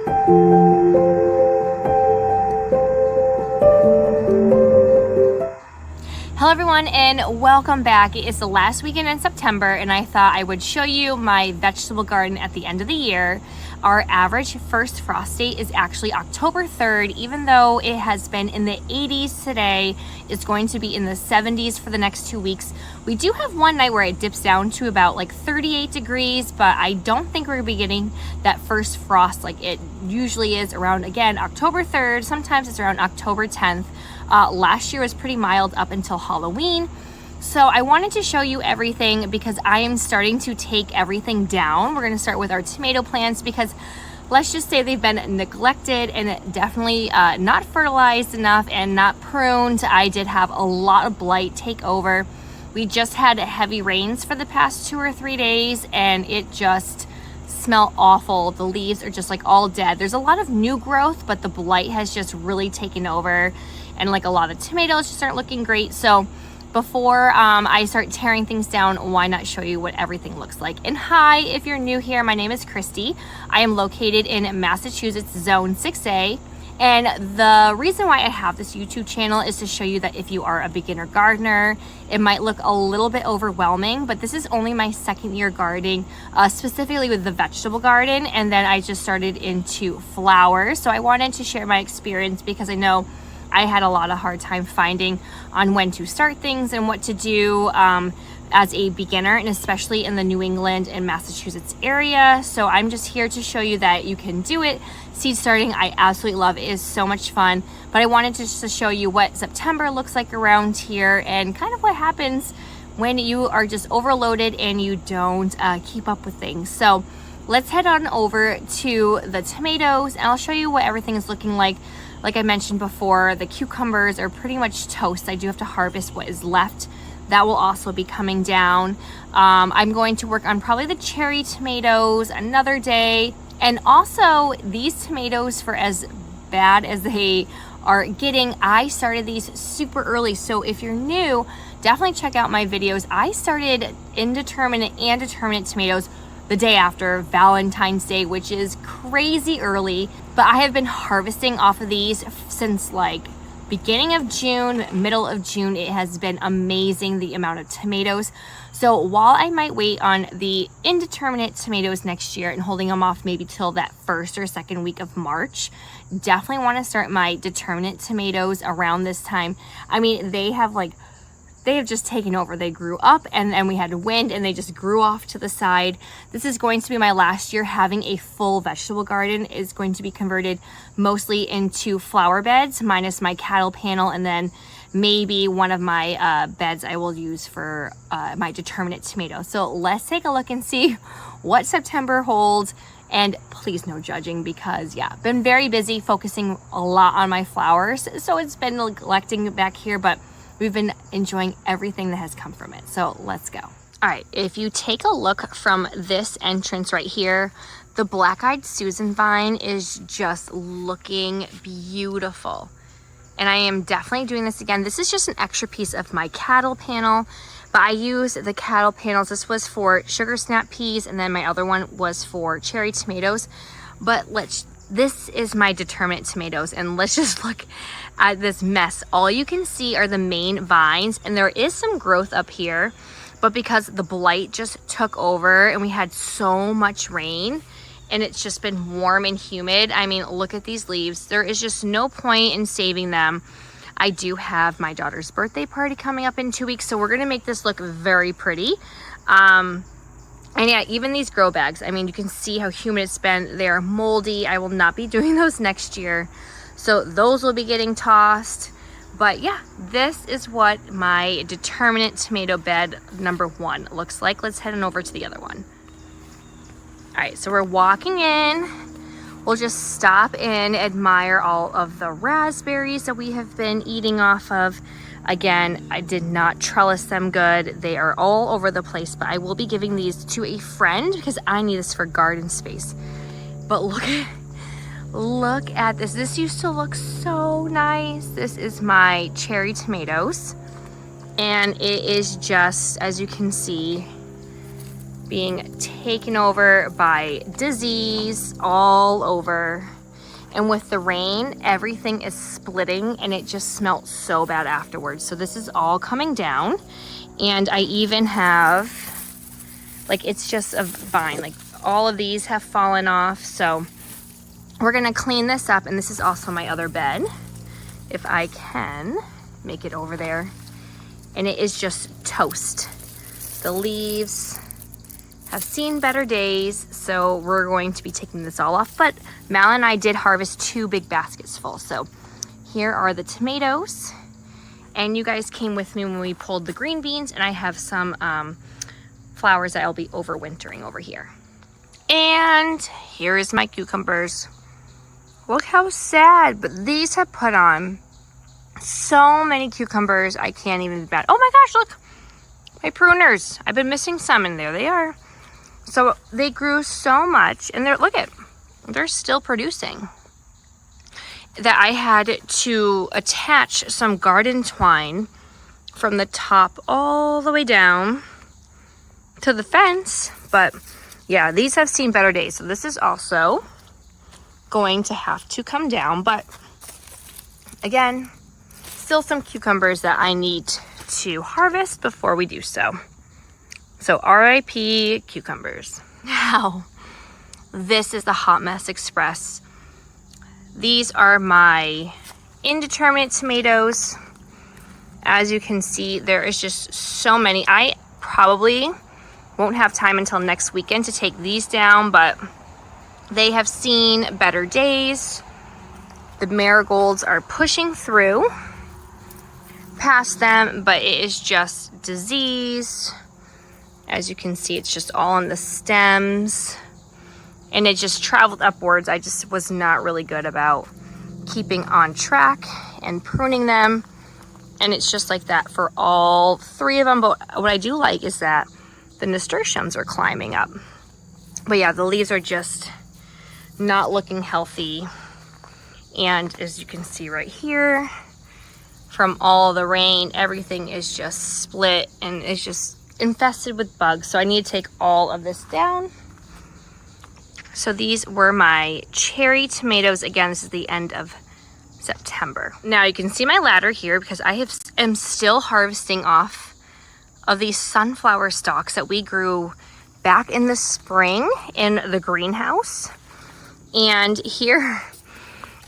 Hello everyone and welcome back. It is the last weekend in September and I thought I would show you my vegetable garden at the end of the year. Our average first frost date is actually October 3rd, even though it has been in the 80s today. It's going to be in the 70s for the next 2 weeks. We do have one night where it dips down to about like 38 degrees, but I don't think we're gonna be getting that first frost like it usually is around, again, October 3rd. Sometimes it's around October 10th. Last year was pretty mild up until Halloween. So I wanted to show you everything because I am starting to take everything down. We're gonna start with our tomato plants because let's just say they've been neglected and definitely not fertilized enough and not pruned. I did have a lot of blight take over. We just had heavy rains for the past 2 or 3 days and it just smell awful. The leaves are just like all dead. There's a lot of new growth, but the blight has just really taken over. And like a lot of tomatoes just aren't looking great. So before I start tearing things down, why not show you what everything looks like? And hi, if you're new here, my name is Christy. I am located in Massachusetts, Zone 6A. And the reason why I have this YouTube channel is to show you that if you are a beginner gardener, it might look a little bit overwhelming, but this is only my second year gardening, specifically with the vegetable garden. And then I just started into flowers. So I wanted to share my experience because I know I had a lot of hard time finding on when to start things and what to do as a beginner, and especially in the New England and Massachusetts area. So I'm just here to show you that you can do it. Seed starting, I absolutely love. It is so much fun. But I wanted to just show you what September looks like around here and kind of what happens when you are just overloaded and you don't keep up with things. So let's head on over to the tomatoes and I'll show you what everything is looking like. Like I mentioned before, the cucumbers are pretty much toast. I do have to harvest what is left. That will also be coming down. I'm going to work on probably the cherry tomatoes another day. And also these tomatoes, for as bad as they are getting, I started these super early. So if you're new, definitely check out my videos. I started indeterminate and determinate tomatoes the day after Valentine's Day, which is crazy early, but I have been harvesting off of these since like beginning of June, middle of June. It has been amazing, the amount of tomatoes. So while I might wait on the indeterminate tomatoes next year and holding them off maybe till that first or second week of March, definitely want to start my determinate tomatoes around this time. I mean, they have just taken over. They grew up and then we had wind and they just grew off to the side. This is going to be my last year having a full vegetable garden. It's going to be converted mostly into flower beds minus my cattle panel, and then maybe one of my beds I will use for my determinate tomato. So let's take a look and see what September holds. And please no judging because yeah, been very busy focusing a lot on my flowers. So it's been neglecting back here, but we've been enjoying everything that has come from it. So let's go. All right, if you take a look from this entrance right here, the black-eyed Susan vine is just looking beautiful. And I am definitely doing this again. This is just an extra piece of my cattle panel, but I use the cattle panels. This was for sugar snap peas, and then my other one was for cherry tomatoes. But this is my determinate tomatoes, and let's just look at this mess. All you can see are the main vines, and there is some growth up here, but because the blight just took over and we had so much rain and it's just been warm and humid, I mean, look at these leaves. There is just no point in saving them. I do have my daughter's birthday party coming up in 2 weeks, so we're gonna make this look very pretty. And yeah, even these grow bags, I mean, you can see how humid it's been. They are moldy. I will not be doing those next year. So those will be getting tossed. But yeah, this is what my determinate tomato bed number 1 looks like. Let's head on over to the other one. All right, so we're walking in. We'll just stop and admire all of the raspberries that we have been eating off of. Again, I did not trellis them good. They are all over the place, but I will be giving these to a friend because I need this for garden space. But look at this. This used to look so nice. This is my cherry tomatoes, and it is just, as you can see, being taken over by disease all over. And with the rain, everything is splitting and it just smelled so bad afterwards. So this is all coming down. And I even have, like, it's just a vine. Like, all of these have fallen off. So we're gonna clean this up. And this is also my other bed, if I can make it over there. And it is just toast. The leaves have seen better days, so we're going to be taking this all off. But Mal and I did harvest 2 big baskets full. So here are the tomatoes. And you guys came with me when we pulled the green beans, and I have some flowers that I'll be overwintering over here. And here is my cucumbers. Look how sad, but these have put on so many cucumbers, I can't even bet. Oh my gosh, look, my pruners. I've been missing some, and there they are. So they grew so much, and they're still producing, that I had to attach some garden twine from the top all the way down to the fence. But yeah, these have seen better days. So this is also going to have to come down. But again, still some cucumbers that I need to harvest before we do so. So RIP cucumbers. Now, this is the Hot Mess Express. These are my indeterminate tomatoes. As you can see, there is just so many. I probably won't have time until next weekend to take these down, but they have seen better days. The marigolds are pushing through past them, but it is just disease. As you can see, it's just all on the stems, and it just traveled upwards. I just was not really good about keeping on track and pruning them, and it's just like that for all 3 of them. But what I do like is that the nasturtiums are climbing up. But yeah, the leaves are just not looking healthy. And as you can see right here, from all the rain, everything is just split and it's just infested with bugs. So I need to take all of this down. So these were my cherry tomatoes. Again, this is the end of September. Now you can see my ladder here because I am still harvesting off of these sunflower stalks that we grew back in the spring in the greenhouse. And here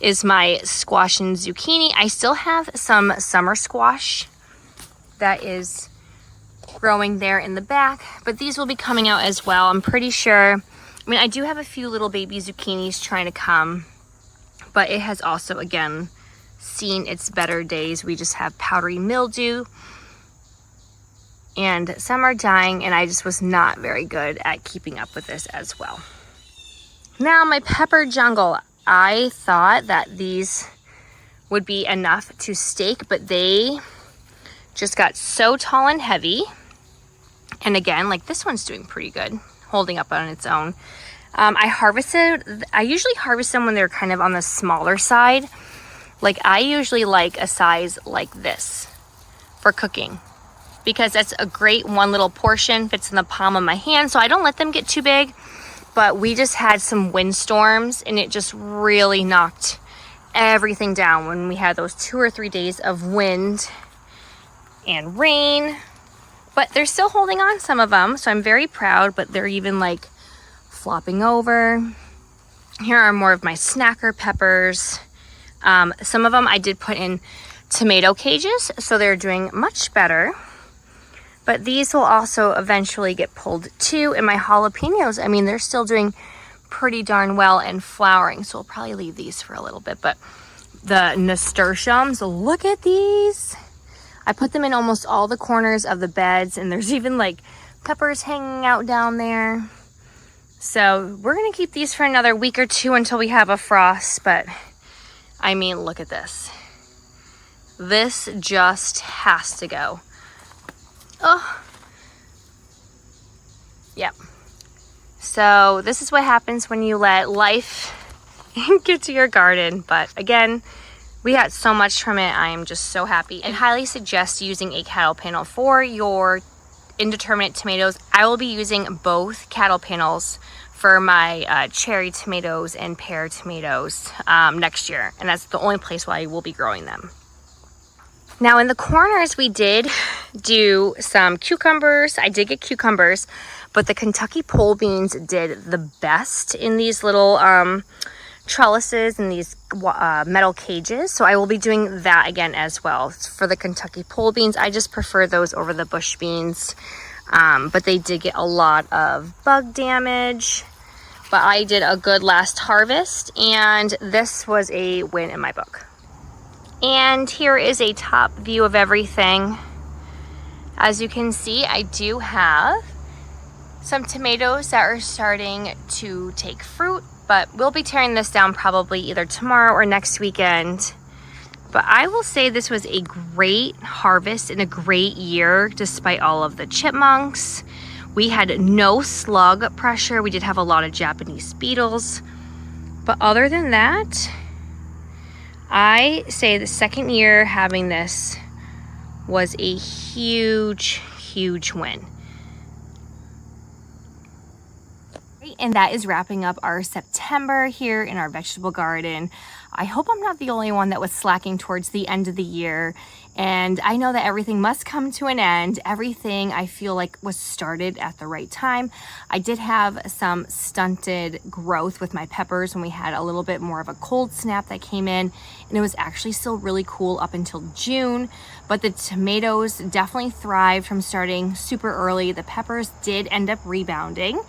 is my squash and zucchini. I still have some summer squash that is growing there in the back, but these will be coming out as well. I'm pretty sure. I mean, I do have a few little baby zucchinis trying to come, but it has also, again, seen its better days. We just have powdery mildew, and some are dying, and I just was not very good at keeping up with this as well. Now, my pepper jungle. I thought that these would be enough to stake, but they just got so tall and heavy. And again, like this one's doing pretty good, holding up on its own. I usually harvest them when they're kind of on the smaller side. Like I usually like a size like this for cooking, because that's a great one little portion, fits in the palm of my hand. So I don't let them get too big. But we just had some windstorms, and it just really knocked everything down when we had those 2 or 3 days of wind and rain. But they're still holding on, some of them, so I'm very proud. But they're even like flopping over. Here are more of my snacker peppers. Some of them I did put in tomato cages, so they're doing much better. But these will also eventually get pulled too. And my jalapenos, I mean, they're still doing pretty darn well and flowering. So we'll probably leave these for a little bit. But the nasturtiums, look at these. I put them in almost all the corners of the beds. And there's even like peppers hanging out down there. So we're going to keep these for another week or 2 until we have a frost. But I mean, look at this. This just has to go. Oh, yep. So this is what happens when you let life get to your garden. But again, we got so much from it. I am just so happy. I highly suggest using a cattle panel for your indeterminate tomatoes. I will be using both cattle panels for my cherry tomatoes and pear tomatoes next year. And that's the only place where I will be growing them. Now in the corners, we did do some cucumbers. I did get cucumbers, but the Kentucky pole beans did the best in these little trellises and these metal cages. So I will be doing that again as well. For the Kentucky pole beans, I just prefer those over the bush beans. But they did get a lot of bug damage. But I did a good last harvest, and this was a win in my book. And here is a top view of everything. As you can see, I do have some tomatoes that are starting to take fruit, but we'll be tearing this down probably either tomorrow or next weekend. But I will say this was a great harvest and a great year despite all of the chipmunks. We had no slug pressure. We did have a lot of Japanese beetles. But other than that, I say the second year having this was a huge, huge win. And that is wrapping up our September here in our vegetable garden. I hope I'm not the only one that was slacking towards the end of the year. And I know that everything must come to an end. Everything I feel like was started at the right time. I did have some stunted growth with my peppers when we had a little bit more of a cold snap that came in, and it was actually still really cool up until June. But the tomatoes definitely thrived from starting super early. The peppers did end up rebounding.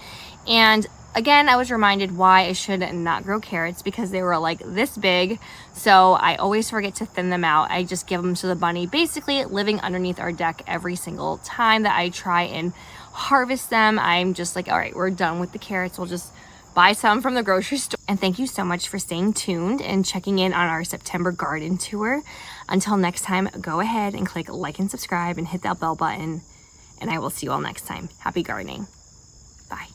And again, I was reminded why I should not grow carrots, because they were like this big. So I always forget to thin them out. I just give them to the bunny, basically living underneath our deck every single time that I try and harvest them. I'm just like, all right, we're done with the carrots. We'll just buy some from the grocery store. And thank you so much for staying tuned and checking in on our September garden tour. Until next time, go ahead and click like and subscribe and hit that bell button. And I will see you all next time. Happy gardening. Bye.